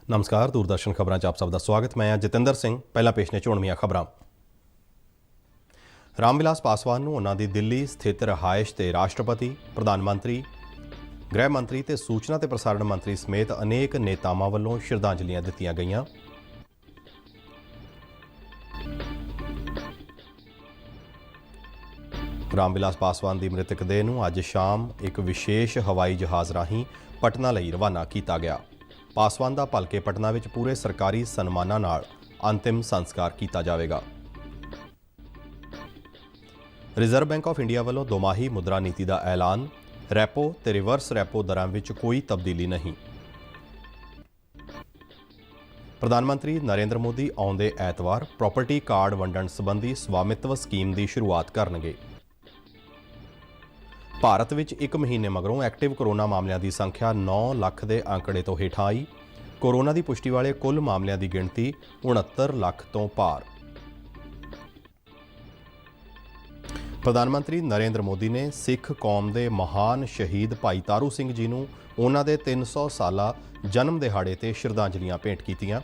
नमस्कार, दूरदर्शन खबरां 'ਚ ਆਪ ਸਭ ਦਾ ਸਵਾਗਤ। ਮੈਂ ਜਤਿੰਦਰ ਸਿੰਘ। ਪਹਿਲਾਂ ਪੇਸ਼ ਨੇ ਝੋਣਵੀਆਂ ਖਬਰਾਂ। ਰਾਮ ਵਿਲਾਸ ਪਾਸਵਾਨ ਨੂੰ ਉਹਨਾਂ ਦੀ ਦਿੱਲੀ ਸਥਿਤ ਰਿਹਾਇਸ਼ ਤੇ ਰਾਸ਼ਟਰਪਤੀ, ਪ੍ਰਧਾਨ ਮੰਤਰੀ, ਗ੍ਰਹਿ ਮੰਤਰੀ ਤੇ ਸੂਚਨਾ ਤੇ ਪ੍ਰਸਾਰਣ ਮੰਤਰੀ ਸਮੇਤ ਅਨੇਕ ਨੇਤਾਵਾਂ ਵੱਲੋਂ ਸ਼ਰਧਾਂਜਲੀਆਂ ਦਿੱਤੀਆਂ ਗਈਆਂ। ਰਾਮ ਵਿਲਾਸ ਪਾਸਵਾਨ ਦੀ ਮ੍ਰਿਤਕ ਦੇਹ ਨੂੰ ਅੱਜ ਸ਼ਾਮ ਇੱਕ ਵਿਸ਼ੇਸ਼ ਹਵਾਈ ਜਹਾਜ਼ ਰਾਹੀਂ ਪਟਨਾ ਲਈ ਰਵਾਨਾ ਕੀਤਾ ਗਿਆ। ਪਾਸਵਾਨ ਦਾ ਭਲਕੇ ਪਟਨਾ ਵਿੱਚ ਪੂਰੇ ਸਰਕਾਰੀ ਸਨਮਾਨਾਂ ਨਾਲ ਅੰਤਿਮ ਸੰਸਕਾਰ ਕੀਤਾ ਜਾਵੇਗਾ। ਰਿਜ਼ਰਵ ਬੈਂਕ ਆਫ ਇੰਡੀਆ ਵੱਲੋਂ ਦੋਮਾਹੀ ਮੁਦਰਾ ਨੀਤੀ ਦਾ ਐਲਾਨ। ਰੈਪੋ ਤੇ ਰਿਵਰਸ ਰੈਪੋ ਦਰਾਂ ਵਿੱਚ ਕੋਈ ਤਬਦੀਲੀ ਨਹੀਂ। ਪ੍ਰਧਾਨ ਮੰਤਰੀ ਨਰਿੰਦਰ ਮੋਦੀ ਆਉਂਦੇ ਐਤਵਾਰ ਪ੍ਰਾਪਰਟੀ ਕਾਰਡ ਵੰਡਣ ਸੰਬੰਧੀ ਸਵਾਮਿਤਵ ਸਕੀਮ ਦੀ ਸ਼ੁਰੂਆਤ ਕਰਨਗੇ। ਭਾਰਤ ਵਿੱਚ ਇੱਕ ਮਹੀਨੇ ਮਗਰੋਂ ਐਕਟਿਵ ਕੋਰੋਨਾ ਮਾਮਲਿਆਂ ਦੀ ਸੰਖਿਆ 9 ਲੱਖ ਦੇ ਅੰਕੜੇ ਤੋਂ ਹੇਠਾਂ ਆਈ। ਕੋਰੋਨਾ ਦੀ ਪੁਸ਼ਟੀ ਵਾਲੇ ਕੁੱਲ ਮਾਮਲਿਆਂ ਦੀ ਗਿਣਤੀ 69 ਲੱਖ ਤੋਂ ਪਾਰ। ਪ੍ਰਧਾਨ ਮੰਤਰੀ ਨਰਿੰਦਰ ਮੋਦੀ ਨੇ ਸਿੱਖ ਕੌਮ ਦੇ ਮਹਾਨ ਸ਼ਹੀਦ ਭਾਈ ਤਾਰੂ ਸਿੰਘ ਜੀ ਨੂੰ ਉਹਨਾਂ ਦੇ 300 ਸਾਲਾ ਜਨਮ ਦਿਹਾੜੇ ਤੇ ਸ਼ਰਧਾਂਜਲੀਆਂ ਭੇਂਟ ਕੀਤੀਆਂ।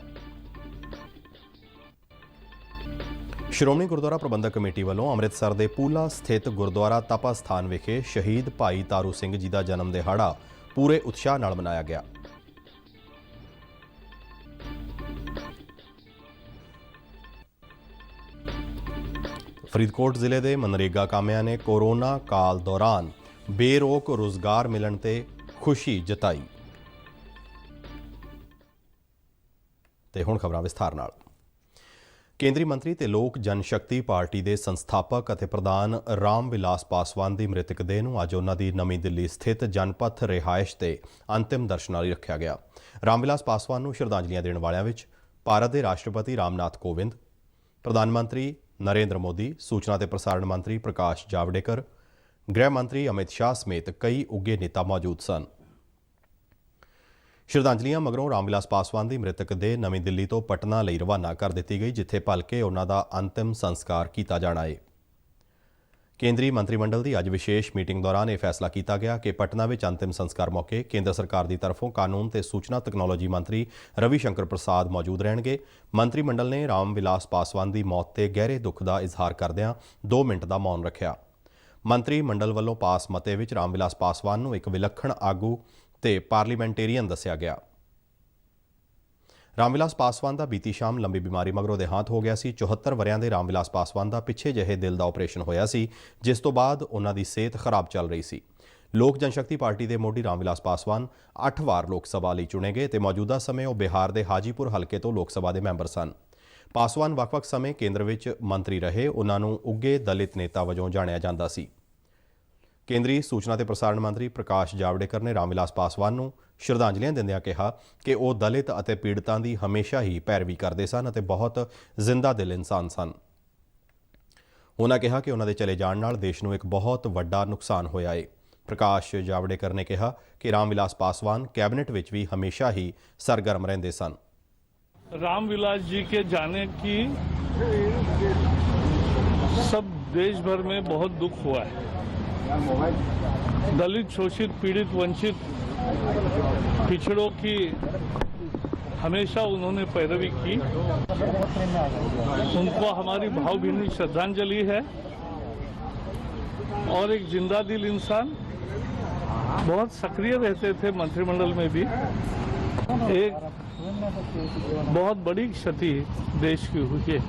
ਸ਼੍ਰੋਮਣੀ ਗੁਰਦੁਆਰਾ ਪ੍ਰਬੰਧਕ ਕਮੇਟੀ ਵੱਲੋਂ ਅੰਮ੍ਰਿਤਸਰ ਦੇ ਪੂਲਾ ਸਥਿਤ ਗੁਰਦੁਆਰਾ ਤਪਾ ਸਥਾਨ ਵਿਖੇ ਸ਼ਹੀਦ ਭਾਈ ਤਾਰੂ ਸਿੰਘ ਜੀ ਦਾ ਜਨਮ ਦਿਹਾੜਾ ਪੂਰੇ ਉਤਸ਼ਾਹ ਨਾਲ ਮਨਾਇਆ ਗਿਆ। ਫਰੀਦਕੋਟ ਜ਼ਿਲ੍ਹੇ ਦੇ ਮਨਰੇਗਾ ਕਾਮਿਆਂ ਨੇ ਕੋਰੋਨਾ ਕਾਲ ਦੌਰਾਨ ਬੇਰੋਕ ਰੁਜ਼ਗਾਰ ਮਿਲਣ ਤੇ ਖੁਸ਼ੀ ਜਤਾਈ। ਤੇ ਹੁਣ ਖਬਰਾਂ ਵਿਸਥਾਰ ਨਾਲ। ਕੇਂਦਰੀ ਮੰਤਰੀ ਤੇ ਲੋਕ ਜਨਸ਼ਕਤੀ ਪਾਰਟੀ ਦੇ ਸੰਸਥਾਪਕ ਅਤੇ ਪ੍ਰਧਾਨ ਰਾਮ ਵਿਲਾਸ ਪਾਸਵਾਨ ਦੀ ਮ੍ਰਿਤਕ ਦੇਹ ਨੂੰ ਅੱਜ ਉਹਨਾਂ ਦੀ ਨਵੀਂ ਦਿੱਲੀ ਸਥਿਤ ਜਨਪਥ ਰਿਹਾਇਸ਼ ਤੇ ਅੰਤਿਮ ਦਰਸ਼ਨਾਂ ਲਈ ਰੱਖਿਆ ਗਿਆ। ਰਾਮ ਵਿਲਾਸ ਪਾਸਵਾਨ ਨੂੰ ਸ਼ਰਧਾਂਜਲੀਆਂ ਦੇਣ ਵਾਲਿਆਂ ਵਿੱਚ ਭਾਰਤ ਦੇ ਰਾਸ਼ਟਰਪਤੀ ਰਾਮਨਾਥ ਕੋਵਿੰਦ, ਪ੍ਰਧਾਨ ਮੰਤਰੀ ਨਰਿੰਦਰ ਮੋਦੀ, ਸੂਚਨਾ ਤੇ ਪ੍ਰਸਾਰਣ ਮੰਤਰੀ ਪ੍ਰਕਾਸ਼ ਜਾਵੜੇਕਰ, ਗ੍ਰਹਿ ਮੰਤਰੀ ਅਮਿਤ ਸ਼ਾਹ ਸਮੇਤ ਕਈ ਉੱਘੇ ਨੇਤਾ ਮੌਜੂਦ ਸਨ। ਸ਼ਰਧਾਂਜਲੀਆਂ ਮਗਰੋਂ ਰਾਮ ਵਿਲਾਸ ਪਾਸਵਾਨ ਦੀ ਮ੍ਰਿਤਕ ਦੇਹ ਨਵੀਂ ਦਿੱਲੀ ਤੋਂ ਪਟਨਾ ਲਈ ਰਵਾਨਾ ਕਰ ਦਿੱਤੀ ਗਈ, ਜਿੱਥੇ ਭਲਕੇ ਉਹਨਾਂ ਦਾ ਅੰਤਿਮ ਸੰਸਕਾਰ ਕੀਤਾ ਜਾਣਾ ਹੈ। ਕੇਂਦਰੀ ਮੰਤਰੀ ਮੰਡਲ ਦੀ ਅੱਜ ਵਿਸ਼ੇਸ਼ ਮੀਟਿੰਗ ਦੌਰਾਨ ਇਹ ਫੈਸਲਾ ਕੀਤਾ ਗਿਆ ਕਿ ਪਟਨਾ ਵਿੱਚ ਅੰਤਿਮ ਸੰਸਕਾਰ ਮੌਕੇ ਕੇਂਦਰ ਸਰਕਾਰ ਦੀ ਤਰਫੋਂ ਕਾਨੂੰਨ ਤੇ ਸੂਚਨਾ ਤਕਨਾਲੋਜੀ ਮੰਤਰੀ ਰਵੀ ਸ਼ੰਕਰ ਪ੍ਰਸਾਦ ਮੌਜੂਦ ਰਹਿਣਗੇ। ਮੰਤਰੀ ਮੰਡਲ ਨੇ ਰਾਮ ਵਿਲਾਸ ਪਾਸਵਾਨ ਦੀ ਮੌਤ ਤੇ ਗਹਿਰੇ ਦੁੱਖ ਦਾ ਇਜ਼ਹਾਰ ਕਰਦਿਆਂ 2 ਮਿੰਟ ਦਾ ਮੌਨ ਰੱਖਿਆ। ਮੰਤਰੀ ਮੰਡਲ ਵੱਲੋਂ ਪਾਸ ਮਤੇ ਵਿੱਚ ਰਾਮ ਵਿਲਾਸ ਪਾਸਵਾਨ ਨੂੰ ਇੱਕ ਵਿਲੱਖਣ ਆਗੂ ਤੇ ਪਾਰਲੀਮੈਂਟੇਰੀਅਨ ਦੱਸਿਆ ਗਿਆ। ਰਾਮ ਵਿਲਾਸ ਪਾਸਵਾਨ ਦਾ ਬੀਤੀ ਸ਼ਾਮ ਲੰਬੀ ਬਿਮਾਰੀ ਮਗਰੋਂ ਦੇਹਾਂਤ ਹੋ ਗਿਆ ਸੀ। 74 ਵਰ੍ਹਿਆਂ ਦੇ ਰਾਮ ਵਿਲਾਸ ਪਾਸਵਾਨ ਦਾ ਪਿੱਛੇ ਜਿਹੇ ਦਿਲ ਦਾ ਆਪਰੇਸ਼ਨ ਹੋਇਆ ਸੀ, ਜਿਸ ਤੋਂ ਬਾਅਦ ਉਹਨਾਂ ਦੀ ਸਿਹਤ ਖਰਾਬ ਚੱਲ ਰਹੀ ਸੀ। ਲੋਕ ਜਨਸ਼ਕਤੀ ਪਾਰਟੀ ਦੇ ਮੋਢੀ ਰਾਮ ਵਿਲਾਸ ਪਾਸਵਾਨ 8 ਵਾਰ ਲੋਕ ਸਭਾ ਲਈ ਚੁਣੇ ਗਏ ਤੇ ਮੌਜੂਦਾ ਸਮੇਂ ਉਹ ਬਿਹਾਰ ਦੇ ਹਾਜੀਪੁਰ ਹਲਕੇ ਤੋਂ ਲੋਕ ਸਭਾ ਦੇ ਮੈਂਬਰ ਸਨ। ਪਾਸਵਾਨ ਵੱਖ-ਵੱਖ ਸਮੇਂ ਕੇਂਦਰ ਵਿੱਚ ਮੰਤਰੀ ਰਹੇ। ਉਹਨਾਂ ਨੂੰ ਉੱਘੇ ਦਲਿਤ ਨੇਤਾ ਵਜੋਂ ਜਾਣਿਆ ਜਾਂਦਾ ਸੀ। ਕੇਂਦਰੀ ਸੂਚਨਾ ਤੇ ਪ੍ਰਸਾਰਣ ਮੰਤਰੀ ਪ੍ਰਕਾਸ਼ ਜਾਵੜੇਕਰ ਨੇ ਰਾਮ ਵਿਲਾਸ ਪਾਸਵਾਨ ਨੂੰ ਸ਼ਰਧਾਂਜਲੀਆਂ ਦਿੰਦਿਆਂ ਕਿਹਾ ਕਿ ਉਹ ਦਲਿਤ ਅਤੇ ਪੀੜਤਾਂ ਦੀ ਹਮੇਸ਼ਾ ਹੀ ਪੈਰਵੀ ਕਰਦੇ ਸਨ ਅਤੇ ਬਹੁਤ ਜ਼ਿੰਦਾ ਦਿਲ ਇਨਸਾਨ ਸਨ। ਉਹਨਾਂ ਕਿਹਾ ਕਿ ਉਹਨਾਂ ਦੇ ਚਲੇ ਜਾਣ ਨਾਲ ਦੇਸ਼ ਨੂੰ ਇੱਕ ਬਹੁਤ ਵੱਡਾ ਨੁਕਸਾਨ ਹੋਇਆ ਹੈ। ਪ੍ਰਕਾਸ਼ ਜਾਵੜੇਕਰ ਨੇ ਕਿਹਾ ਕਿ ਰਾਮ ਵਿਲਾਸ ਪਾਸਵਾਨ ਕੈਬਨਿਟ ਵਿੱਚ ਵੀ ਹਮੇਸ਼ਾ ਹੀ ਸਰਗਰਮ ਰਹਿੰਦੇ ਸਨ। राम विलास जी के जाने की सब देश भर में बहुत दुख हुआ है। दलित, शोषित, पीड़ित, वंचित, पिछड़ों की हमेशा उन्होंने पैरवी की। उनको हमारी भावभीनी श्रद्धांजलि है। और एक जिंदा दिल इंसान, बहुत सक्रिय रहते थे मंत्रिमंडल में भी। एक बहुत बड़ी क्षति देश की हुई है।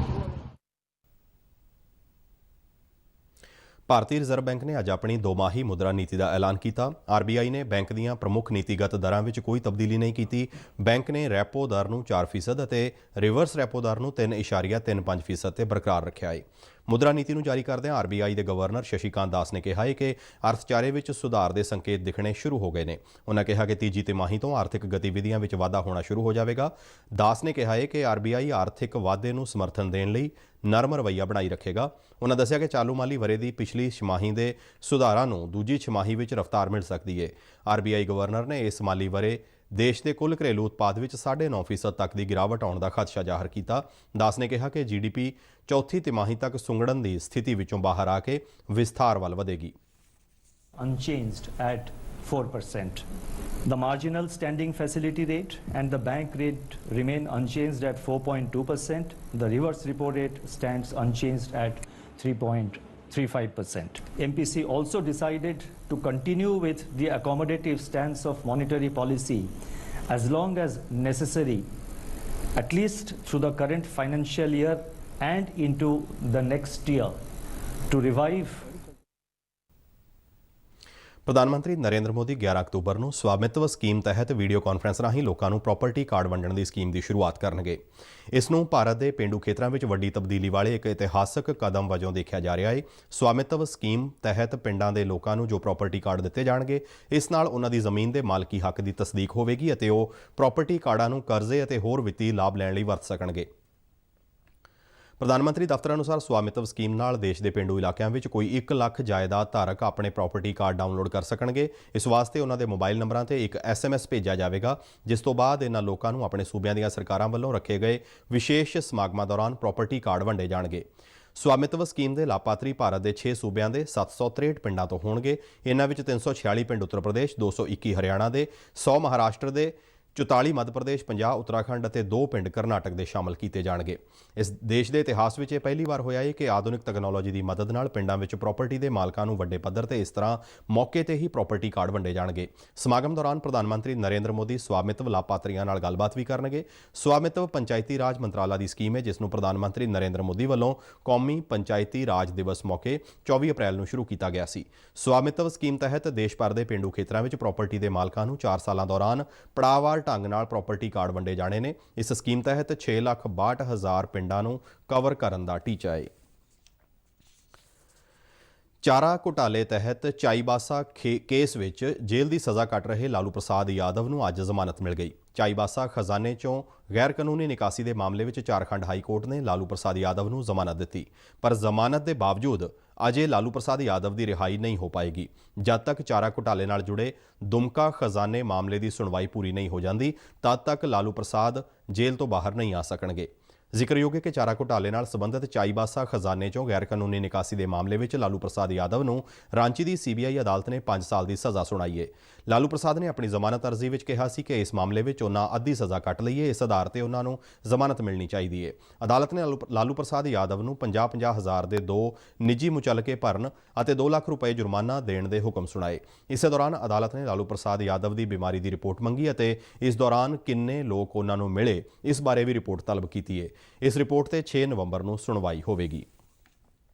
ਭਾਰਤੀ ਰਿਜ਼ਰਵ ਬੈਂਕ ਨੇ ਅੱਜ ਆਪਣੀ ਦੋਮਾਹੀ ਮੁਦਰਾ ਨੀਤੀ ਦਾ ਐਲਾਨ ਕੀਤਾ। ਆਰਬੀਆਈ ਨੇ ਬੈਂਕ ਦੀਆਂ ਪ੍ਰਮੁੱਖ ਨੀਤੀਗਤ ਦਰਾਂ ਵਿੱਚ ਕੋਈ ਤਬਦੀਲੀ ਨਹੀਂ ਕੀਤੀ। ਬੈਂਕ ਨੇ ਰੈਪੋ ਦਰ ਨੂੰ 4% ਅਤੇ ਰਿਵਰਸ ਰੈਪੋ ਦਰ ਨੂੰ 3.35% ਤੇ ਬਰਕਰਾਰ ਰੱਖਿਆ ਹੈ। ਮੁਦਰਾ ਨੀਤੀ ਨੂੰ ਜਾਰੀ ਕਰਦਿਆਂ ਆਰਬੀਆਈ ਦੇ ਗਵਰਨਰ ਸ਼ਸ਼ੀਕਾਂਤ ਦਾਸ ਨੇ ਕਿਹਾ ਹੈ ਕਿ ਅਰਥਚਾਰੇ ਵਿੱਚ ਸੁਧਾਰ ਦੇ ਸੰਕੇਤ ਦਿਖਣੇ ਸ਼ੁਰੂ ਹੋ ਗਏ ਨੇ। ਉਹਨਾਂ ਕਿਹਾ ਕਿ ਤੀਜੀ ਤਿਮਾਹੀ ਤੋਂ ਆਰਥਿਕ ਗਤੀਵਿਧੀਆਂ ਵਿੱਚ ਵਾਧਾ ਹੋਣਾ ਸ਼ੁਰੂ ਹੋ ਜਾਵੇਗਾ। ਦਾਸ ਨੇ ਕਿਹਾ ਹੈ ਕਿ ਆਰਬੀਆਈ ਆਰਥਿਕ ਵਾਧੇ ਨੂੰ ਸਮਰਥਨ ਦੇਣ ਲਈ ਨਰਮ ਰਵੱਈਆ ਬਣਾਈ ਰੱਖੇਗਾ। ਉਹਨਾਂ ਦੱਸਿਆ ਕਿ ਚਾਲੂ ਮਾਲੀ ਵਰ੍ਹੇ ਦੀ ਪਿਛਲੀ ਛਮਾਹੀ ਦੇ ਸੁਧਾਰਾਂ ਨੂੰ ਦੂਜੀ ਛਮਾਹੀ ਵਿੱਚ ਰਫ਼ਤਾਰ ਮਿਲ ਸਕਦੀ ਹੈ। ਆਰਬੀਆਈ ਗਵਰਨਰ ਨੇ ਇਸ ਮਾਲੀ ਵਰ੍ਹੇ ਦੇਸ਼ ਦੇ ਕੁੱਲ ਘਰੇਲੂ ਉਤਪਾਦ ਵਿੱਚ 9.5% ਤੱਕ ਦੀ ਗਿਰਾਵਟ ਆਉਣ ਦਾ ਖਦਸ਼ਾ ਜ਼ਾਹਰ ਕੀਤਾ। ਦਾਸ ਨੇ ਕਿਹਾ ਕਿ ਜੀਡੀਪੀ ਚੌਥੀ ਤਿਮਾਹੀ ਤੱਕ ਸੁੰਗੜਨ ਦੀ ਸਥਿਤੀ ਵਿੱਚੋਂ ਬਾਹਰ ਆ ਕੇ ਵਿਸਥਾਰ ਵੱਲ ਵਧੇਗੀ। Unchanged at 4%. The marginal standing facility rate and the bank rate remain unchanged at 4.2%. The reverse repo rate stands unchanged at 3.35%. MPC also decided to continue with the accommodative stance of monetary policy as long as necessary, at least through the current financial year and into the next year, to revive ਪ੍ਰਧਾਨ ਮੰਤਰੀ Narendra Modi 11 October ਨੂੰ Svamitva scheme ਤਹਿਤ video conference ਰਾਹੀਂ ਲੋਕਾਂ ਨੂੰ property card ਵੰਡਣ ਦੀ scheme ਦੀ ਸ਼ੁਰੂਆਤ ਕਰਨਗੇ। ਇਸ ਨੂੰ ਭਾਰਤ ਦੇ ਪੇਂਡੂ ਖੇਤਰਾਂ ਵਿੱਚ ਵੱਡੀ ਤਬਦੀਲੀ ਵਾਲੇ ਇੱਕ ਇਤਿਹਾਸਕ ਕਦਮ ਵਜੋਂ ਦੇਖਿਆ ਜਾ ਰਿਹਾ ਹੈ। ਸਵਾਮਿਤਵ ਸਕੀਮ ਤਹਿਤ ਪਿੰਡਾਂ ਦੇ ਲੋਕਾਂ ਨੂੰ ਜੋ ਪ੍ਰਾਪਰਟੀ ਕਾਰਡ ਦਿੱਤੇ ਜਾਣਗੇ, ਇਸ ਨਾਲ ਉਹਨਾਂ ਦੀ ਜ਼ਮੀਨ ਦੇ ਮਾਲਕੀ ਹੱਕ ਦੀ ਤਸਦੀਕ ਹੋਵੇਗੀ ਅਤੇ ਉਹ ਪ੍ਰਾਪਰਟੀ ਕਾਰਡਾਂ ਨੂੰ ਕਰਜ਼ੇ ਅਤੇ ਹੋਰ ਵਿੱਤੀ ਲਾਭ ਲੈਣ ਲਈ ਵਰਤ ਸਕਣਗੇ। ਪ੍ਰਧਾਨ ਮੰਤਰੀ ਦਫ਼ਤਰ ਅਨੁਸਾਰ ਸਵਾਮਿਤਵ ਸਕੀਮ ਨਾਲ ਦੇਸ਼ ਦੇ ਪੇਂਡੂ ਇਲਾਕਿਆਂ ਵਿੱਚ ਕੋਈ 1 ਲੱਖ ਜਾਇਦਾਦ ਧਾਰਕ ਆਪਣੇ ਪ੍ਰਾਪਰਟੀ ਕਾਰਡ ਡਾਊਨਲੋਡ ਕਰ ਸਕਣਗੇ। ਇਸ ਵਾਸਤੇ ਉਹਨਾਂ ਦੇ ਮੋਬਾਈਲ ਨੰਬਰਾਂ ਤੇ ਇੱਕ SMS ਭੇਜਿਆ ਜਾਵੇਗਾ, ਜਿਸ ਤੋਂ ਬਾਅਦ ਇਹਨਾਂ ਲੋਕਾਂ ਨੂੰ ਆਪਣੇ ਸੂਬਿਆਂ ਦੀਆਂ ਸਰਕਾਰਾਂ ਵੱਲੋਂ ਰੱਖੇ ਗਏ ਵਿਸ਼ੇਸ਼ ਸਮਾਗਮਾਂ ਦੌਰਾਨ ਪ੍ਰਾਪਰਟੀ ਕਾਰਡ ਵੰਡੇ ਜਾਣਗੇ। ਸਵਾਮਿਤਵ ਸਕੀਮ ਦੇ ਲਾਭਪਾਤਰੀ ਭਾਰਤ ਦੇ 6 ਸੂਬਿਆਂ ਦੇ 763 ਪਿੰਡਾਂ ਤੋਂ ਹੋਣਗੇ। ਇਹਨਾਂ ਵਿੱਚ 346 ਪਿੰਡ ਉੱਤਰ ਪ੍ਰਦੇਸ਼, 221 ਹਰਿਆਣਾ ਦੇ, 100 ਮਹਾਰਾਸ਼ਟਰ ਦੇ, 44 ਮੱਧ ਪ੍ਰਦੇਸ਼, 50 ਉੱਤਰਾਖੰਡ ਅਤੇ 2 ਪਿੰਡ ਕਰਨਾਟਕ ਦੇ ਸ਼ਾਮਲ ਕੀਤੇ ਜਾਣਗੇ। ਇਸ ਦੇਸ਼ ਦੇ ਇਤਿਹਾਸ ਵਿੱਚ ਇਹ ਪਹਿਲੀ ਵਾਰ ਹੋਇਆ ਹੈ ਕਿ ਆਧੁਨਿਕ ਤਕਨਾਲੋਜੀ ਦੀ ਮਦਦ ਨਾਲ ਪਿੰਡਾਂ ਵਿੱਚ ਪ੍ਰਾਪਰਟੀ ਦੇ ਮਾਲਕਾਂ ਨੂੰ ਵੱਡੇ ਪੱਧਰ ਤੇ ਇਸ ਤਰ੍ਹਾਂ ਮੌਕੇ ਤੇ ਹੀ ਪ੍ਰਾਪਰਟੀ ਕਾਰਡ ਵੰਡੇ ਜਾਣਗੇ। ਸਮਾਗਮ ਦੌਰਾਨ ਪ੍ਰਧਾਨ ਮੰਤਰੀ ਨਰਿੰਦਰ ਮੋਦੀ ਸਵਾਮਿਤਵ ਲਾਭਪਾਤਰੀਆਂ ਨਾਲ ਗੱਲਬਾਤ ਵੀ ਕਰਨਗੇ। ਸਵਾਮਿਤਵ ਪੰਚਾਇਤੀ ਰਾਜ ਮੰਤਰਾਲਾ ਦੀ ਸਕੀਮ ਹੈ, ਜਿਸ ਨੂੰ ਪ੍ਰਧਾਨ ਮੰਤਰੀ ਨਰਿੰਦਰ ਮੋਦੀ ਵੱਲੋਂ ਕੌਮੀ ਪੰਚਾਇਤੀ ਰਾਜ ਦਿਵਸ ਮੌਕੇ 24 ਅਪ੍ਰੈਲ ਨੂੰ ਸ਼ੁਰੂ ਕੀਤਾ ਗਿਆ ਸੀ। ਸਵਾਮਿਤਵ ਸਕੀਮ ਤਹਿਤ ਦੇਸ਼ ਭਰ ਦੇ ਪੇਂਡੂ ਖੇਤਰਾਂ ਵਿੱਚ ਪ੍ਰਾਪਰਟੀ ਦੇ ਮਾਲਕਾਂ ਨੂੰ 4 ਸਾਲਾਂ ਦੌਰਾਨ ਪੜਾਅਵਾਰ ਢੰਗ ਨਾਲ ਪ੍ਰਾਪਰਟੀ ਕਾਰਡ ਵੰਡੇ ਜਾਣੇ ਨੇ। ਇਸ ਸਕੀਮ ਤਹਿਤ 6,62,000 ਪਿੰਡਾਂ ਨੂੰ ਕਵਰ ਕਰਨ ਦਾ ਟੀਚਾ ਹੈ। ਚਾਰਾ ਘੁਟਾਲੇ ਤਹਿਤ ਚਾਈਬਾਸਾ ਕੇਸ ਵਿੱਚ ਜੇਲ੍ਹ ਦੀ ਸਜ਼ਾ ਕੱਟ ਰਹੇ ਲਾਲੂ ਪ੍ਰਸਾਦ ਯਾਦਵ ਨੂੰ ਅੱਜ ਜ਼ਮਾਨਤ ਮਿਲ ਗਈ। ਚਾਈਬਾਸਾ ਖਜ਼ਾਨੇ 'ਚੋਂ ਗੈਰ ਕਾਨੂੰਨੀ ਨਿਕਾਸੀ ਦੇ ਮਾਮਲੇ ਵਿੱਚ ਝਾਰਖੰਡ ਹਾਈ ਕੋਰਟ ਨੇ ਲਾਲੂ ਪ੍ਰਸਾਦ ਯਾਦਵ ਨੂੰ ਜ਼ਮਾਨਤ ਦਿੱਤੀ, ਪਰ ਜ਼ਮਾਨਤ ਦੇ ਬਾਵਜੂਦ ਅਜੇ ਲਾਲੂ ਪ੍ਰਸਾਦ ਯਾਦਵ ਦੀ ਰਿਹਾਈ ਨਹੀਂ ਹੋ ਪਾਏਗੀ ਜਦ ਤੱਕ ਚਾਰਾ ਘੁਟਾਲੇ ਨਾਲ ਜੁੜੇ ਦੁਮਕਾ ਖਜ਼ਾਨੇ ਮਾਮਲੇ ਦੀ ਸੁਣਵਾਈ ਪੂਰੀ ਨਹੀਂ ਹੋ ਜਾਂਦੀ, ਤਦ ਤੱਕ ਲਾਲੂ ਪ੍ਰਸਾਦ ਜੇਲ੍ਹ ਤੋਂ ਬਾਹਰ ਨਹੀਂ ਆ ਸਕਣਗੇ। ਜ਼ਿਕਰਯੋਗ ਹੈ ਕਿ ਚਾਰਾ ਘੁਟਾਲੇ ਨਾਲ ਸੰਬੰਧਿਤ ਚਾਈਬਾਸਾ ਖਜ਼ਾਨੇ 'ਚੋਂ ਗੈਰ ਕਾਨੂੰਨੀ ਨਿਕਾਸੀ ਦੇ ਮਾਮਲੇ ਵਿੱਚ ਲਾਲੂ ਪ੍ਰਸਾਦ ਯਾਦਵ ਨੂੰ ਰਾਂਚੀ ਦੀ CBI ਅਦਾਲਤ ਨੇ 5 ਸਾਲ ਦੀ ਸਜ਼ਾ ਸੁਣਾਈ ਹੈ। ਲਾਲੂ ਪ੍ਰਸਾਦ ਨੇ ਆਪਣੀ ਜ਼ਮਾਨਤ ਅਰਜ਼ੀ ਵਿੱਚ ਕਿਹਾ ਸੀ ਕਿ ਇਸ ਮਾਮਲੇ ਵਿੱਚ ਉਹਨਾਂ ਅੱਧੀ ਸਜ਼ਾ ਕੱਟ ਲਈ ਹੈ, ਇਸ ਆਧਾਰ ਤੇ ਉਹਨਾਂ ਨੂੰ ਜ਼ਮਾਨਤ ਮਿਲਣੀ ਚਾਹੀਦੀ ਹੈ। ਅਦਾਲਤ ਨੇ ਲਾਲੂ ਪ੍ਰਸਾਦ ਯਾਦਵ ਨੂੰ 50-50 ਹਜ਼ਾਰ ਦੇ 2 ਨਿੱਜੀ ਮੁਚੱਲਕੇ ਭਰਨ ਅਤੇ 2 ਲੱਖ ਰੁਪਏ ਜੁਰਮਾਨਾ ਦੇਣ ਦੇ ਹੁਕਮ ਸੁਣਾਏ। ਇਸੇ ਦੌਰਾਨ ਅਦਾਲਤ ਨੇ ਲਾਲੂ ਪ੍ਰਸਾਦ ਯਾਦਵ ਦੀ ਬਿਮਾਰੀ ਦੀ ਰਿਪੋਰਟ ਮੰਗੀ ਅਤੇ ਇਸ ਦੌਰਾਨ ਕਿੰਨੇ ਲੋਕ ਉਹਨਾਂ ਨੂੰ ਮਿਲੇ, ਇਸ ਬਾਰੇ ਵੀ ਰਿਪੋਰਟ ਤਲਬ ਕੀਤੀ ਹੈ। ਇਸ ਰਿਪੋਰਟ ਤੇ 6 ਨਵੰਬਰ ਨੂੰ ਸੁਣਵਾਈ ਹੋਵੇਗੀ।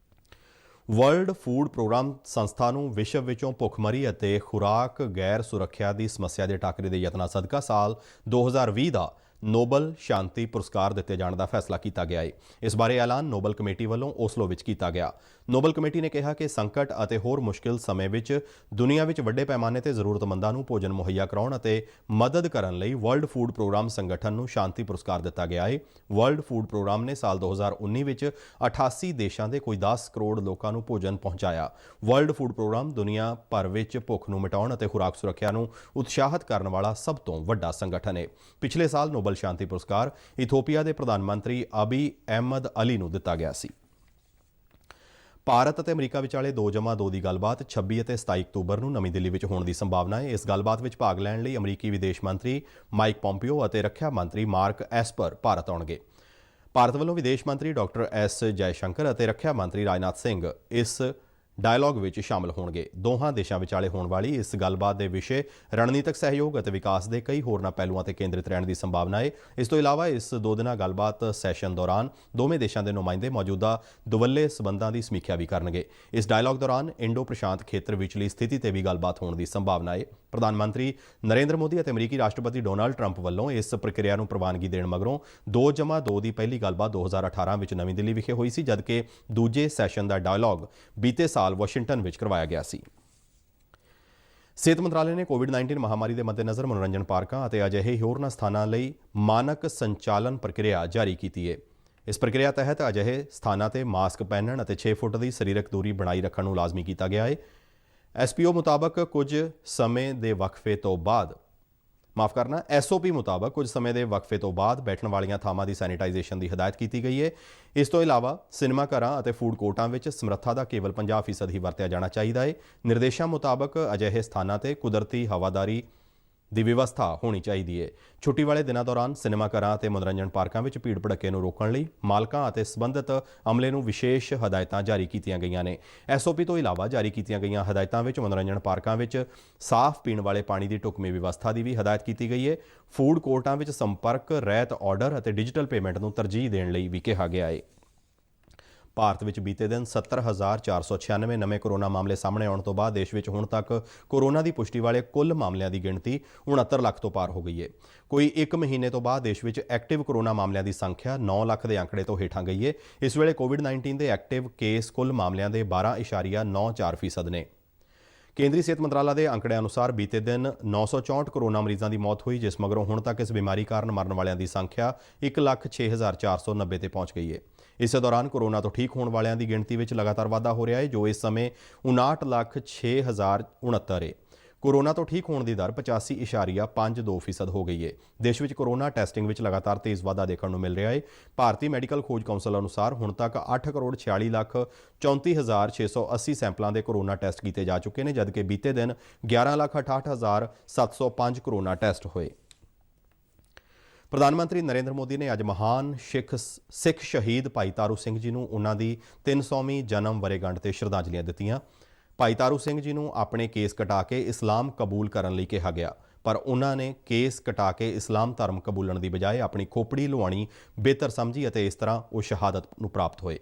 ਵਰਲਡ ਫੂਡ ਪ੍ਰੋਗਰਾਮ ਸੰਸਥਾ ਨੂੰ ਵਿਸ਼ਵ ਵਿੱਚੋਂ ਭੁੱਖਮਰੀ ਅਤੇ ਖੁਰਾਕ ਗੈਰ ਸੁਰੱਖਿਆ ਦੀ ਸਮੱਸਿਆ ਦੇ ਟਾਕਰੇ ਦੇ ਯਤਨਾਂ ਸਦਕਾ ਸਾਲ 2020 ਦਾ ਨੋਬਲ ਸ਼ਾਂਤੀ ਪੁਰਸਕਾਰ ਦਿੱਤੇ ਜਾਣ ਦਾ ਫੈਸਲਾ ਕੀਤਾ ਗਿਆ ਹੈ। ਇਸ ਬਾਰੇ ਐਲਾਨ ਨੋਬਲ ਕਮੇਟੀ ਵੱਲੋਂ ਓਸਲੋ ਵਿੱਚ ਕੀਤਾ ਗਿਆ। ਨੋਬਲ ਕਮੇਟੀ ਨੇ ਕਿਹਾ ਕਿ ਸੰਕਟ ਅਤੇ ਹੋਰ ਮੁਸ਼ਕਿਲ ਸਮੇਂ ਵਿੱਚ ਦੁਨੀਆ ਵਿੱਚ ਵੱਡੇ ਪੈਮਾਨੇ ਤੇ ਜ਼ਰੂਰਤਮੰਦਾਂ ਨੂੰ ਭੋਜਨ ਮੁਹੱਈਆ ਕਰਾਉਣ ਅਤੇ ਮਦਦ ਕਰਨ ਲਈ ਵਰਲਡ ਫੂਡ ਪ੍ਰੋਗਰਾਮ ਸੰਗਠਨ ਨੂੰ ਸ਼ਾਂਤੀ ਪੁਰਸਕਾਰ ਦਿੱਤਾ ਗਿਆ ਹੈ। ਵਰਲਡ ਫੂਡ ਪ੍ਰੋਗਰਾਮ ਨੇ ਸਾਲ 2019 ਵਿੱਚ 88 ਦੇਸ਼ਾਂ ਦੇ ਕੋਈ 10 ਕਰੋੜ ਲੋਕਾਂ ਨੂੰ ਭੋਜਨ ਪਹੁੰਚਾਇਆ। ਵਰਲਡ ਫੂਡ ਪ੍ਰੋਗਰਾਮ ਦੁਨੀਆ ਭਰ ਵਿੱਚ ਭੁੱਖ ਨੂੰ ਮਿਟਾਉਣ ਅਤੇ ਖੁਰਾਕ ਸੁਰੱਖਿਆ ਨੂੰ ਉਤਸ਼ਾਹਿਤ ਕਰਨ ਵਾਲਾ ਸਭ ਤੋਂ ਵੱਡਾ ਸੰਗਠਨ ਹੈ। ਪਿਛਲੇ ਸਾਲ ਨੋਬਲ ਸ਼ਾਂਤੀ ਪੁਰਸਕਾਰ ਇਥੋਪੀਆ ਦੇ ਪ੍ਰਧਾਨ ਮੰਤਰੀ ਅਬੀ ਅਹਿਮਦ ਅਲੀ ਨੂੰ ਦਿੱਤਾ ਗਿਆ ਸੀ। ਭਾਰਤ ਅਤੇ ਅਮਰੀਕਾ ਵਿਚਾਲੇ 2+2 ਦੀ ਗੱਲਬਾਤ 26 ਅਤੇ 27 ਅਕਤੂਬਰ ਨੂੰ ਨਵੀਂ ਦਿੱਲੀ ਵਿੱਚ ਹੋਣ ਦੀ ਸੰਭਾਵਨਾ ਹੈ। ਇਸ ਗੱਲਬਾਤ ਵਿੱਚ ਭਾਗ ਲੈਣ ਲਈ ਅਮਰੀਕੀ ਵਿਦੇਸ਼ ਮੰਤਰੀ ਮਾਈਕ ਪੋਂਪੀਓ ਅਤੇ ਰੱਖਿਆ ਮੰਤਰੀ ਮਾਰਕ ਐਸਪਰ ਭਾਰਤ ਆਉਣਗੇ। ਭਾਰਤ ਵੱਲੋਂ ਵਿਦੇਸ਼ ਮੰਤਰੀ ਡਾਕਟਰ ਐਸ ਜੈਸ਼ੰਕਰ ਅਤੇ ਰੱਖਿਆ ਮੰਤਰੀ ਰਾਜਨਾਥ ਸਿੰਘ ਇਸ ਡਾਇਲੌਗ ਵਿੱਚ ਸ਼ਾਮਲ ਹੋਣਗੇ। ਦੋਹਾਂ ਦੇਸ਼ਾਂ ਵਿਚਾਲੇ ਹੋਣ ਵਾਲੀ ਇਸ ਗੱਲਬਾਤ ਦੇ ਵਿਸ਼ੇ ਰਣਨੀਤਕ ਸਹਿਯੋਗ ਅਤੇ ਵਿਕਾਸ ਦੇ ਕਈ ਹੋਰਨਾਂ ਪਹਿਲੂਆਂ ਤੇ ਕੇਂਦਰਿਤ ਰਹਿਣ ਦੀ ਸੰਭਾਵਨਾ ਹੈ। ਇਸ ਤੋਂ ਇਲਾਵਾ ਇਸ 2 ਦਿਨਾਂ ਗੱਲਬਾਤ ਸੈਸ਼ਨ ਦੌਰਾਨ ਦੋਵੇਂ ਦੇਸ਼ਾਂ ਦੇ ਨੁਮਾਇੰਦੇ ਮੌਜੂਦਾ ਦੁਵੱਲੇ ਸਬੰਧਾਂ ਦੀ ਸਮੀਖਿਆ ਵੀ ਕਰਨਗੇ। ਇਸ ਡਾਇਲੌਗ ਦੌਰਾਨ ਇੰਡੋ ਪ੍ਰਸ਼ਾਂਤ ਖੇਤਰ ਵਿਚਲੀ ਸਥਿਤੀ ਤੇ ਵੀ ਗੱਲਬਾਤ ਹੋਣ ਦੀ ਸੰਭਾਵਨਾ ਹੈ। ਪ੍ਰਧਾਨ ਮੰਤਰੀ ਨਰਿੰਦਰ ਮੋਦੀ ਅਤੇ ਅਮਰੀਕੀ ਰਾਸ਼ਟਰਪਤੀ ਡੋਨਾਲਡ ਟਰੰਪ ਵੱਲੋਂ ਇਸ ਪ੍ਰਕਿਰਿਆ ਨੂੰ ਪ੍ਰਵਾਨਗੀ ਦੇਣ ਮਗਰੋਂ 2+2 ਦੀ ਪਹਿਲੀ ਗੱਲਬਾਤ 2018 ਵਿੱਚ ਨਵੀਂ ਦਿੱਲੀ ਵਿਖੇ ਹੋਈ ਸੀ, ਜਦਕਿ ਦੂਜੇ ਸੈਸ਼ਨ ਦਾ ਡਾਇਲੌਗ ਬੀਤੇ ਸਾਲ ਵਾਸ਼ਿੰਗਟਨ ਵਿੱਚ ਕਰਵਾਇਆ ਗਿਆ ਸੀ। ਸਿਹਤ ਮੰਤਰਾਲੇ ਨੇ ਕੋਵਿਡ-19 ਮਹਾਮਾਰੀ ਦੇ ਮੱਦੇਨਜ਼ਰ ਮਨੋਰੰਜਨ ਪਾਰਕਾਂ ਅਤੇ ਅਜਿਹੇ ਹੋਰਨਾਂ ਸਥਾਨਾਂ ਲਈ ਮਾਨਕ ਸੰਚਾਲਨ ਪ੍ਰਕਿਰਿਆ ਜਾਰੀ ਕੀਤੀ ਹੈ। ਇਸ ਪ੍ਰਕਿਰਿਆ ਤਹਿਤ ਅਜਿਹੇ ਸਥਾਨਾਂ ਤੇ ਮਾਸਕ ਪਹਿਨਣ ਅਤੇ 6 ਫੁੱਟ ਦੀ ਸਰੀਰਕ ਦੂਰੀ ਬਣਾਈ ਰੱਖਣ ਨੂੰ ਲਾਜ਼ਮੀ ਕੀਤਾ ਗਿਆ ਹੈ। SPO ਮੁਤਾਬਕ ਕੁਝ ਸਮੇਂ ਦੇ ਵਕਫੇ ਤੋਂ ਬਾਅਦ ਮਾਫ ਕਰਨਾ SOP ਮੁਤਾਬਕ ਕੁਝ ਸਮੇਂ ਦੇ ਵਕਫੇ ਤੋਂ ਬਾਅਦ ਬੈਠਣ ਵਾਲੀਆਂ ਥਾਵਾਂ ਦੀ ਸੈਨੀਟਾਈਜੇਸ਼ਨ ਦੀ ਹਦਾਇਤ ਕੀਤੀ ਗਈ ਹੈ। ਇਸ ਤੋਂ ਇਲਾਵਾ ਸਿਨੇਮਾ ਘਰਾਂ ਅਤੇ ਫੂਡ ਕੋਰਟਾਂ ਵਿੱਚ ਸਮਰੱਥਾ ਦਾ ਕੇਵਲ 50% ਹੀ ਵਰਤਿਆ ਜਾਣਾ ਚਾਹੀਦਾ ਹੈ। ਨਿਰਦੇਸ਼ਾਂ ਮੁਤਾਬਕ ਅਜਿਹੇ ਸਥਾਨਾਂ ਤੇ ਕੁਦਰਤੀ ਹਵਾਦਾਰੀ ਦੀ ਵਿਵਸਥਾ ਹੋਣੀ ਚਾਹੀਦੀ ਹੈ। ਛੁੱਟੀ ਵਾਲੇ ਦਿਨਾਂ ਦੌਰਾਨ ਸਿਨੇਮਾ ਘਰਾਂ ਅਤੇ ਮਨੋਰੰਜਨ ਪਾਰਕਾਂ ਵਿੱਚ ਭੀੜ ਭੜੱਕੇ ਨੂੰ ਰੋਕਣ ਲਈ ਮਾਲਕਾਂ ਅਤੇ ਸੰਬੰਧਿਤ ਅਮਲੇ ਨੂੰ ਵਿਸ਼ੇਸ਼ ਹਦਾਇਤਾਂ ਜਾਰੀ ਕੀਤੀਆਂ ਗਈਆਂ ਨੇ। SOP ਤੋਂ ਇਲਾਵਾ ਜਾਰੀ ਕੀਤੀਆਂ ਗਈਆਂ ਹਦਾਇਤਾਂ ਵਿੱਚ ਮਨੋਰੰਜਨ ਪਾਰਕਾਂ ਵਿੱਚ ਸਾਫ਼ ਪੀਣ ਵਾਲੇ ਪਾਣੀ ਦੀ ਢੁਕਵੀਂ ਵਿਵਸਥਾ ਦੀ ਵੀ ਹਦਾਇਤ ਕੀਤੀ ਗਈ ਹੈ। ਫੂਡ ਕੋਰਟਾਂ ਵਿੱਚ ਸੰਪਰਕ ਰਹਿਤ ਆਰਡਰ ਅਤੇ ਡਿਜੀਟਲ ਪੇਮੈਂਟ ਨੂੰ ਤਰਜੀਹ ਦੇਣ ਲਈ ਵੀ ਕਿਹਾ ਗਿਆ ਹੈ। ਭਾਰਤ ਵਿੱਚ ਬੀਤੇ ਦਿਨ 70,496 ਨਵੇਂ ਕੋਰੋਨਾ ਮਾਮਲੇ ਸਾਹਮਣੇ ਆਉਣ ਤੋਂ ਬਾਅਦ ਦੇਸ਼ ਵਿੱਚ ਹੁਣ ਤੱਕ ਕੋਰੋਨਾ ਦੀ ਪੁਸ਼ਟੀ ਵਾਲੇ ਕੁੱਲ ਮਾਮਲਿਆਂ ਦੀ ਗਿਣਤੀ 69 ਲੱਖ ਤੋਂ ਪਾਰ ਹੋ ਗਈ ਹੈ। ਕੋਈ 1 ਮਹੀਨੇ ਤੋਂ ਬਾਅਦ ਦੇਸ਼ ਵਿੱਚ ਐਕਟਿਵ ਕੋਰੋਨਾ ਮਾਮਲਿਆਂ ਦੀ ਸੰਖਿਆ 9 ਲੱਖ ਦੇ ਅੰਕੜੇ ਤੋਂ ਹੇਠਾਂ ਗਈ ਹੈ। ਇਸ ਵੇਲੇ ਕੋਵਿਡ-19 ਦੇ ਐਕਟਿਵ ਕੇਸ ਕੁੱਲ ਮਾਮਲਿਆਂ ਦੇ 12.94% ਨੇ। ਕੇਂਦਰੀ ਸਿਹਤ ਮੰਤਰਾਲਾ ਦੇ ਅੰਕੜਿਆਂ ਅਨੁਸਾਰ ਬੀਤੇ ਦਿਨ 964 ਕੋਰੋਨਾ ਮਰੀਜ਼ਾਂ ਦੀ ਮੌਤ ਹੋਈ, ਜਿਸ ਮਗਰੋਂ ਹੁਣ ਤੱਕ ਇਸ ਬਿਮਾਰੀ ਕਾਰਨ ਮਰਨ ਵਾਲਿਆਂ ਦੀ ਸੰਖਿਆ 1,06,490 ਤੇ ਪਹੁੰਚ ਗਈ ਹੈ। ਇਸੇ ਦੌਰਾਨ ਕੋਰੋਨਾ ਤੋਂ ਠੀਕ ਹੋਣ ਵਾਲਿਆਂ ਦੀ ਗਿਣਤੀ ਵਿੱਚ ਲਗਾਤਾਰ ਵਾਧਾ ਹੋ ਰਿਹਾ ਹੈ, ਜੋ ਇਸ ਸਮੇਂ 59,06,069 ਹੈ। ਕੋਰੋਨਾ ਤੋਂ ਠੀਕ ਹੋਣ ਦੀ ਦਰ 85.52% ਹੋ ਗਈ ਹੈ। ਦੇਸ਼ ਵਿੱਚ ਕੋਰੋਨਾ ਟੈਸਟਿੰਗ ਵਿੱਚ ਲਗਾਤਾਰ ਤੇਜ਼ ਵਾਧਾ ਦੇਖਣ ਨੂੰ ਮਿਲ ਰਿਹਾ ਹੈ। ਭਾਰਤੀ ਮੈਡੀਕਲ ਖੋਜ ਕੌਂਸਲ ਅਨੁਸਾਰ ਹੁਣ ਤੱਕ 8,46,34,680 ਸੈਂਪਲਾਂ ਦੇ ਕੋਰੋਨਾ ਟੈਸਟ ਕੀਤੇ ਜਾ ਚੁੱਕੇ ਨੇ, ਜਦਕਿ ਬੀਤੇ ਦਿਨ 11,68,705 ਕੋਰੋਨਾ ਟੈਸਟ ਹੋਏ। ਪ੍ਰਧਾਨ ਮੰਤਰੀ ਨਰਿੰਦਰ ਮੋਦੀ ਨੇ ਅੱਜ ਮਹਾਨ ਸਿੱਖ ਸ਼ਹੀਦ ਭਾਈ ਤਾਰੂ ਸਿੰਘ ਜੀ ਨੂੰ ਉਹਨਾਂ ਦੀ 300ਵੀਂ ਜਨਮ ਵਰ੍ਹੇਗੰਢ ਤੇ ਸ਼ਰਧਾਂਜਲੀਆਂ ਦਿੱਤੀਆਂ। ਭਾਈ ਤਾਰੂ ਸਿੰਘ ਜੀ ਨੂੰ ਆਪਣੇ ਕੇਸ ਕਟਾ ਕੇ ਇਸਲਾਮ ਕਬੂਲ ਕਰਨ ਲਈ ਕਿਹਾ ਗਿਆ, ਪਰ ਉਹਨਾਂ ਨੇ ਕੇਸ ਕਟਾ ਕੇ ਇਸਲਾਮ ਧਰਮ ਕਬੂਲਣ ਦੀ ਬਜਾਏ ਆਪਣੀ ਖੋਪੜੀ ਲੁਆਉਣੀ ਬਿਹਤਰ ਸਮਝੀ ਅਤੇ ਇਸ ਤਰ੍ਹਾਂ ਉਹ ਸ਼ਹਾਦਤ ਨੂੰ ਪ੍ਰਾਪਤ ਹੋਏ।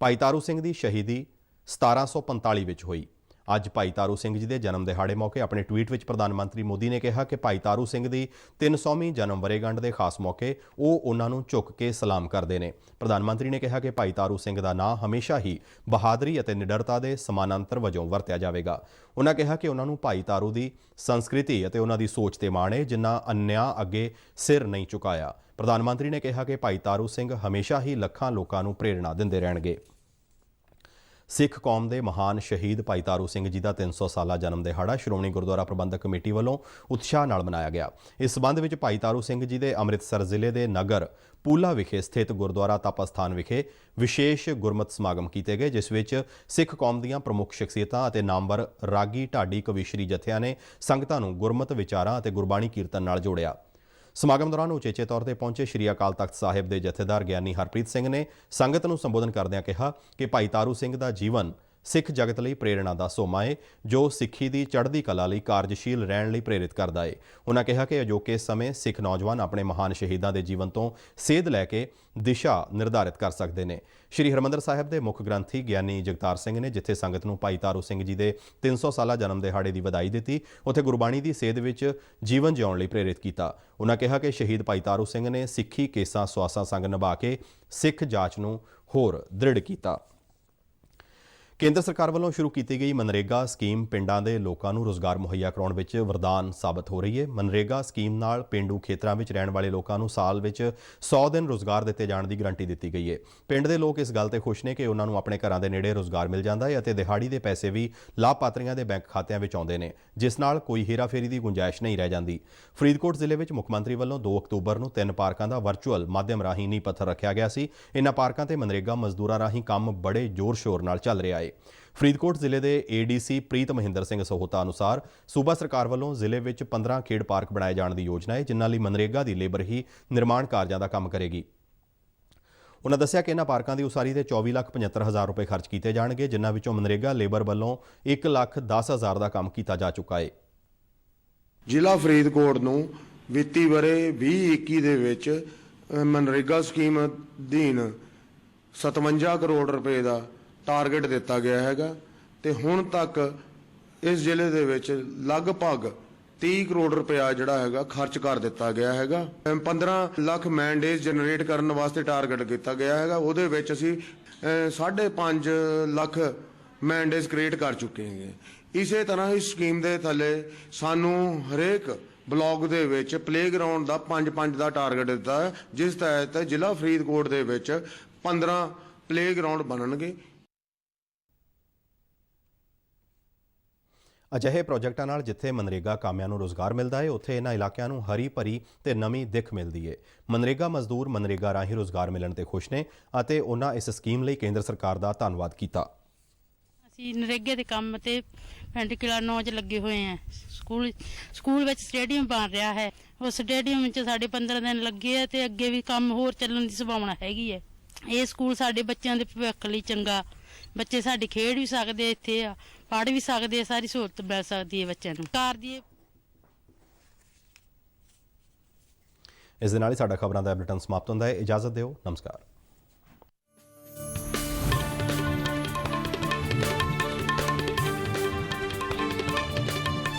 ਭਾਈ ਤਾਰੂ ਸਿੰਘ ਦੀ ਸ਼ਹੀਦੀ 1745 ਵਿੱਚ ਹੋਈ। ਅੱਜ ਭਾਈ ਤਾਰੂ ਸਿੰਘ ਜੀ ਦੇ ਜਨਮ ਦਿਹਾੜੇ ਮੌਕੇ ਆਪਣੇ ਟਵੀਟ ਵਿੱਚ ਪ੍ਰਧਾਨ ਮੰਤਰੀ ਮੋਦੀ ਨੇ ਕਿਹਾ ਕਿ ਭਾਈ ਤਾਰੂ ਸਿੰਘ ਦੀ 300ਵੀਂ ਜਨਮ ਵਰ੍ਹੇਗੰਢ ਦੇ ਖਾਸ ਮੌਕੇ ਉਹ ਉਹਨਾਂ ਨੂੰ ਝੁੱਕ ਕੇ ਸਲਾਮ ਕਰਦੇ ਨੇ। ਪ੍ਰਧਾਨ ਮੰਤਰੀ ਨੇ ਕਿਹਾ ਕਿ ਭਾਈ ਤਾਰੂ ਸਿੰਘ ਦਾ ਨਾਂ ਹਮੇਸ਼ਾ ਹੀ ਬਹਾਦਰੀ ਅਤੇ ਨਿਡਰਤਾ ਦੇ ਸਮਾਨਾਂਤਰ ਵਜੋਂ ਵਰਤਿਆ ਜਾਵੇਗਾ। ਉਹਨਾਂ ਕਿਹਾ ਕਿ ਉਹਨਾਂ ਨੂੰ ਭਾਈ ਤਾਰੂ ਦੀ ਸੰਸਕ੍ਰਿਤੀ ਅਤੇ ਉਹਨਾਂ ਦੀ ਸੋਚ ਤੇ ਮਾਣ ਹੈ, ਜਿਨ੍ਹਾਂ ਅਨਿਆਂ ਅੱਗੇ ਸਿਰ ਨਹੀਂ ਝੁਕਾਇਆ। ਪ੍ਰਧਾਨ ਮੰਤਰੀ ਨੇ ਕਿਹਾ ਕਿ ਭਾਈ ਤਾਰੂ ਸਿੰਘ ਹਮੇਸ਼ਾ ਹੀ ਲੱਖਾਂ ਲੋਕਾਂ ਨੂੰ ਪ੍ਰੇਰਣਾ ਦਿੰਦੇ ਰਹਿਣਗੇ। ਸਿੱਖ ਕੌਮ ਦੇ ਮਹਾਨ ਸ਼ਹੀਦ ਭਾਈ ਤਾਰੂ ਸਿੰਘ ਜੀ ਦਾ 300 ਸਾਲਾ ਜਨਮ ਦਿਹਾੜਾ ਸ਼੍ਰੋਮਣੀ ਗੁਰਦੁਆਰਾ ਪ੍ਰਬੰਧਕ ਕਮੇਟੀ ਵੱਲੋਂ ਉਤਸ਼ਾਹ ਨਾਲ ਮਨਾਇਆ ਗਿਆ। ਇਸ ਸਬੰਧ ਵਿੱਚ ਭਾਈ ਤਾਰੂ ਸਿੰਘ ਜੀ ਦੇ ਅੰਮ੍ਰਿਤਸਰ ਜ਼ਿਲ੍ਹੇ ਦੇ ਨਗਰ ਪੂਲਾ ਵਿਖੇ ਸਥਿਤ ਗੁਰਦੁਆਰਾ ਤਪ ਅਸਥਾਨ ਵਿਖੇ ਵਿਸ਼ੇਸ਼ ਗੁਰਮਤਿ ਸਮਾਗਮ ਕੀਤੇ ਗਏ, ਜਿਸ ਵਿੱਚ ਸਿੱਖ ਕੌਮ ਦੀਆਂ ਪ੍ਰਮੁੱਖ ਸ਼ਖਸੀਅਤਾਂ ਅਤੇ ਨਾਮਵਰ ਰਾਗੀ ਢਾਡੀ ਕਵੀਸ਼ਰੀ ਜਥਿਆਂ ਨੇ ਸੰਗਤਾਂ ਨੂੰ ਗੁਰਮਤਿ ਵਿਚਾਰਾਂ ਅਤੇ ਗੁਰਬਾਣੀ ਕੀਰਤਨ ਨਾਲ ਜੋੜਿਆ। ਸਮਾਗਮ ਦੌਰਾਨ ਉਚੇਚੇ ਤੌਰ ਤੇ ਪਹੁੰਚੇ ਸ਼੍ਰੀ ਅਕਾਲ ਤਖਤ ਸਾਹਿਬ ਦੇ ਜਥੇਦਾਰ ਗਿਆਨੀ ਹਰਪ੍ਰੀਤ ਸਿੰਘ ਨੇ ਸੰਗਤ ਨੂੰ ਸੰਬੋਧਨ ਕਰਦਿਆਂ ਕਿਹਾ ਕਿ ਭਾਈ ਤਾਰੂ ਸਿੰਘ ਦਾ ਜੀਵਨ ਸਿੱਖ ਜਗਤ ਲਈ ਪ੍ਰੇਰਣਾ ਦਾ ਸੋਮਾ ਹੈ, ਜੋ ਸਿੱਖੀ ਦੀ ਚੜ੍ਹਦੀ ਕਲਾ ਲਈ ਕਾਰਜਸ਼ੀਲ ਰਹਿਣ ਲਈ ਪ੍ਰੇਰਿਤ ਕਰਦਾ ਹੈ। ਉਹਨਾਂ ਕਿਹਾ ਕਿ ਅਜੋਕੇ ਸਮੇਂ ਸਿੱਖ ਨੌਜਵਾਨ ਆਪਣੇ ਮਹਾਨ ਸ਼ਹੀਦਾਂ ਦੇ ਜੀਵਨ ਤੋਂ ਸੇਧ ਲੈ ਕੇ ਦਿਸ਼ਾ ਨਿਰਧਾਰਿਤ ਕਰ ਸਕਦੇ ਨੇ। ਸ਼੍ਰੀ ਹਰਿਮੰਦਰ ਸਾਹਿਬ ਦੇ ਮੁੱਖ ਗ੍ਰੰਥੀ ਗਿਆਨੀ ਜਗਤਾਰ ਸਿੰਘ ਨੇ ਜਿੱਥੇ ਸੰਗਤ ਨੂੰ ਭਾਈ ਤਾਰੂ ਸਿੰਘ ਜੀ ਦੇ 300 ਸਾਲਾ ਜਨਮ ਦਿਹਾੜੇ ਦੀ ਵਧਾਈ ਦਿੱਤੀ, ਉੱਥੇ ਗੁਰਬਾਣੀ ਦੀ ਸੇਧ ਵਿੱਚ ਜੀਵਨ ਜਿਉਣ ਲਈ ਪ੍ਰੇਰਿਤ ਕੀਤਾ। ਉਹਨਾਂ ਕਿਹਾ ਕਿ ਸ਼ਹੀਦ ਭਾਈ ਤਾਰੂ ਸਿੰਘ ਨੇ ਸਿੱਖੀ ਕੇਸਾਂ ਸੁਆਸਾਂ ਸੰਗ ਨਿਭਾ ਕੇ ਸਿੱਖ ਜਾਚ ਨੂੰ ਹੋਰ ਦ੍ਰਿੜ ਕੀਤਾ। ਕੇਂਦਰ ਸਰਕਾਰ ਵੱਲੋਂ ਸ਼ੁਰੂ ਕੀਤੀ ਗਈ ਮਨਰੇਗਾ ਸਕੀਮ ਪਿੰਡਾਂ ਦੇ ਲੋਕਾਂ ਨੂੰ ਰੁਜ਼ਗਾਰ ਮੁਹੱਈਆ ਕਰਾਉਣ ਵਿੱਚ ਵਰਦਾਨ ਸਾਬਤ ਹੋ ਰਹੀ ਹੈ। ਮਨਰੇਗਾ ਸਕੀਮ ਨਾਲ ਪੇਂਡੂ ਖੇਤਰਾਂ ਵਿੱਚ ਰਹਿਣ ਵਾਲੇ ਲੋਕਾਂ ਨੂੰ ਸਾਲ ਵਿੱਚ 100 ਦਿਨ ਰੁਜ਼ਗਾਰ ਦਿੱਤੇ ਜਾਣ ਦੀ ਗਰੰਟੀ ਦਿੱਤੀ ਗਈ ਹੈ। ਪਿੰਡ ਦੇ ਲੋਕ ਇਸ ਗੱਲ ਤੇ ਖੁਸ਼ ਨੇ ਕਿ ਉਹਨਾਂ ਨੂੰ ਆਪਣੇ ਘਰਾਂ ਦੇ ਨੇੜੇ ਰੁਜ਼ਗਾਰ ਮਿਲ ਜਾਂਦਾ ਹੈ ਅਤੇ ਦਿਹਾੜੀ ਦੇ ਪੈਸੇ ਵੀ ਲਾਭਪਾਤਰੀਆਂ ਦੇ ਬੈਂਕ ਖਾਤਿਆਂ ਵਿੱਚ ਆਉਂਦੇ ਨੇ, ਜਿਸ ਨਾਲ ਕੋਈ ਹੇਰਾਫੇਰੀ ਦੀ ਗੁੰਜਾਇਸ਼ ਨਹੀਂ ਰਹਿ ਜਾਂਦੀ। ਫਰੀਦਕੋਟ ਜ਼ਿਲ੍ਹੇ ਵਿੱਚ ਮੁੱਖ ਮੰਤਰੀ ਵੱਲੋਂ 2 ਅਕਤੂਬਰ ਨੂੰ 3 ਪਾਰਕਾਂ ਦਾ ਵਰਚੁਅਲ ਮਾਧਿਅਮ ਰਾਹੀਂ ਨੀਂਹ ਪੱਥਰ ਰੱਖਿਆ ਗਿਆ ਸੀ। ਇਨ੍ਹਾਂ ਪਾਰਕਾਂ ਤੇ ਮਨਰੇਗਾ ਮਜ਼ਦੂਰਾਂ ਰਾਹੀਂ ਕੰਮ ਬੜੇ ਜ਼ੋਰ-ਸ਼ੋਰ ਨਾਲ ਚੱਲ ਰਿਹਾ ਹੈ। ਫਰੀਦਕੋਟ ਜ਼ਿਲ੍ਹੇ ਦੇ ADC ਪ੍ਰੀਤ ਮਹਿੰਦਰ ਸਿੰਘ ਸਹੋਤਾ ਅਨੁਸਾਰ ਸੂਬਾ ਸਰਕਾਰ ਵੱਲੋਂ ਜ਼ਿਲ੍ਹੇ ਵਿੱਚ 15 ਖੇਡ ਪਾਰਕ ਬਣਾਏ ਜਾਣ ਦੀ ਯੋਜਨਾ ਹੈ, ਜਿਨ੍ਹਾਂ ਲਈ ਮਨਰੇਗਾ ਦੀ ਲੇਬਰ ਹੀ ਨਿਰਮਾਣ ਕਾਰਜਾਂ ਦਾ ਕੰਮ ਕਰੇਗੀ। ਉਹਨਾਂ ਦੱਸਿਆ ਕਿ ਇਹਨਾਂ ਪਾਰਕਾਂ ਦੀ ਉਸਾਰੀ ਤੇ 24,75,000 ਰੁਪਏ ਖਰਚ ਕੀਤੇ ਜਾਣਗੇ, ਜਿਨ੍ਹਾਂ ਵਿੱਚੋਂ ਮਨਰੇਗਾ ਲੇਬਰ ਵੱਲੋਂ 1,10,000 ਦਾ ਕੰਮ ਕੀਤਾ ਜਾ ਚੁੱਕਾ ਹੈ। ਜ਼ਿਲ੍ਹਾ ਫਰੀਦਕੋਟ ਨੂੰ ਵਿੱਤੀ ਵਰ੍ਹੇ 2021 ਦੇ ਵਿੱਚ ਮਨਰੇਗਾ ਸਕੀਮ ਅਧੀਨ 57 ਕਰੋੜ ਰੁਪਏ ਦਾ ਟਾਰਗੇਟ ਦਿੱਤਾ ਗਿਆ ਹੈਗਾ ਤੇ ਹੁਣ ਤੱਕ ਇਸ ਜ਼ਿਲ੍ਹੇ ਦੇ ਵਿੱਚ ਲਗਭਗ 30 ਕਰੋੜ ਰੁਪਇਆ ਜਿਹੜਾ ਹੈਗਾ ਖਰਚ ਕਰ ਦਿੱਤਾ ਗਿਆ ਹੈਗਾ। 15 ਲੱਖ ਮੈਨ ਡੇਜ਼ ਜਨਰੇਟ ਕਰਨ ਵਾਸਤੇ ਟਾਰਗੇਟ ਕੀਤਾ ਗਿਆ ਹੈਗਾ, ਉਹਦੇ ਵਿੱਚ ਅਸੀਂ 5.5 ਲੱਖ ਮੈਨ ਡੇਜ਼ ਕ੍ਰੀਏਟ ਕਰ ਚੁੱਕੇ ਹੈਗੇ। ਇਸੇ ਤਰ੍ਹਾਂ ਇਸ ਸਕੀਮ ਦੇ ਥੱਲੇ ਸਾਨੂੰ ਹਰੇਕ ਬਲਾਕ ਦੇ ਵਿੱਚ ਪਲੇਗਰਾਊਂਡ ਦਾ 5-5 ਦਾ ਟਾਰਗੇਟ ਦਿੱਤਾ ਹੈ, ਜਿਸ ਤਹਿਤ ਜ਼ਿਲ੍ਹਾ ਫਰੀਦਕੋਟ ਦੇ ਵਿੱਚ 15 ਪਲੇਗਰਾਊਂਡ ਬਣਨਗੇ। ਅਜਿਹੇ ਪ੍ਰੋਜੈਕਟਾਂ ਨਾਲ ਜਿੱਥੇ ਮਨਰੇਗਾ ਕਾਮਿਆਂ ਨੂੰ ਰੋਜ਼ਗਾਰ ਮਿਲਦਾ ਹੈ, ਉੱਥੇ ਇਹਨਾਂ ਇਲਾਕਿਆਂ ਨੂੰ ਹਰੀ ਭਰੀ ਤੇ ਨਵੀਂ ਦਿੱਖ ਮਿਲਦੀ ਹੈ। ਮਨਰੇਗਾ ਮਜ਼ਦੂਰ ਮਨਰੇਗਾ ਰਾਹੀਂ ਰੋਜ਼ਗਾਰ ਮਿਲਣ ਤੇ ਖੁਸ਼ ਨੇ ਅਤੇ ਉਹਨਾਂ ਇਸ ਸਕੀਮ ਲਈ ਕੇਂਦਰ ਸਰਕਾਰ ਦਾ ਧੰਨਵਾਦ ਕੀਤਾ। ਅਸੀਂ ਨਰੇਗੇ ਦੇ ਕੰਮ ਤੇ ਪਿੰਡ ਕਿਲਾ 9 'ਚ ਲੱਗੇ ਹੋਏ ਹਾਂ। ਸਕੂਲ ਵਿੱਚ ਸਟੇਡੀਅਮ ਬਣ ਰਿਹਾ ਹੈ। ਉਸ ਸਟੇਡੀਅਮ ਵਿੱਚ ਸਾਡੇ 15 ਦਿਨ ਲੱਗੇ ਆ ਤੇ ਅੱਗੇ ਵੀ ਕੰਮ ਹੋਰ ਚੱਲਣ ਦੀ ਸੰਭਾਵਨਾ ਹੈਗੀ ਹੈ। ਇਹ ਸਕੂਲ ਸਾਡੇ ਬੱਚਿਆਂ ਦੇ ਭਵਿੱਖ ਲਈ ਚੰਗਾ, ਬੱਚੇ ਸਾਡੇ ਖੇਡ ਵੀ ਸਕਦੇ, ਇੱਥੇ ਆ ਪੜ੍ਹ ਵੀ ਸਕਦੇ, ਸਾਰੀ ਸਹੂਲਤ ਮਿਲ ਸਕਦੀ ਹੈ ਬੱਚਿਆਂ ਨੂੰ। ਸਰਕਾਰ ਦੀ ਇਸ ਦੇ ਨਾਲ ਹੀ ਸਾਡਾ ਖਬਰਾਂ ਦਾ ਬੁਲੇਟਿਨ ਸਮਾਪਤ ਹੁੰਦਾ ਹੈ। ਇਜਾਜ਼ਤ ਦਿਓ, ਨਮਸਕਾਰ।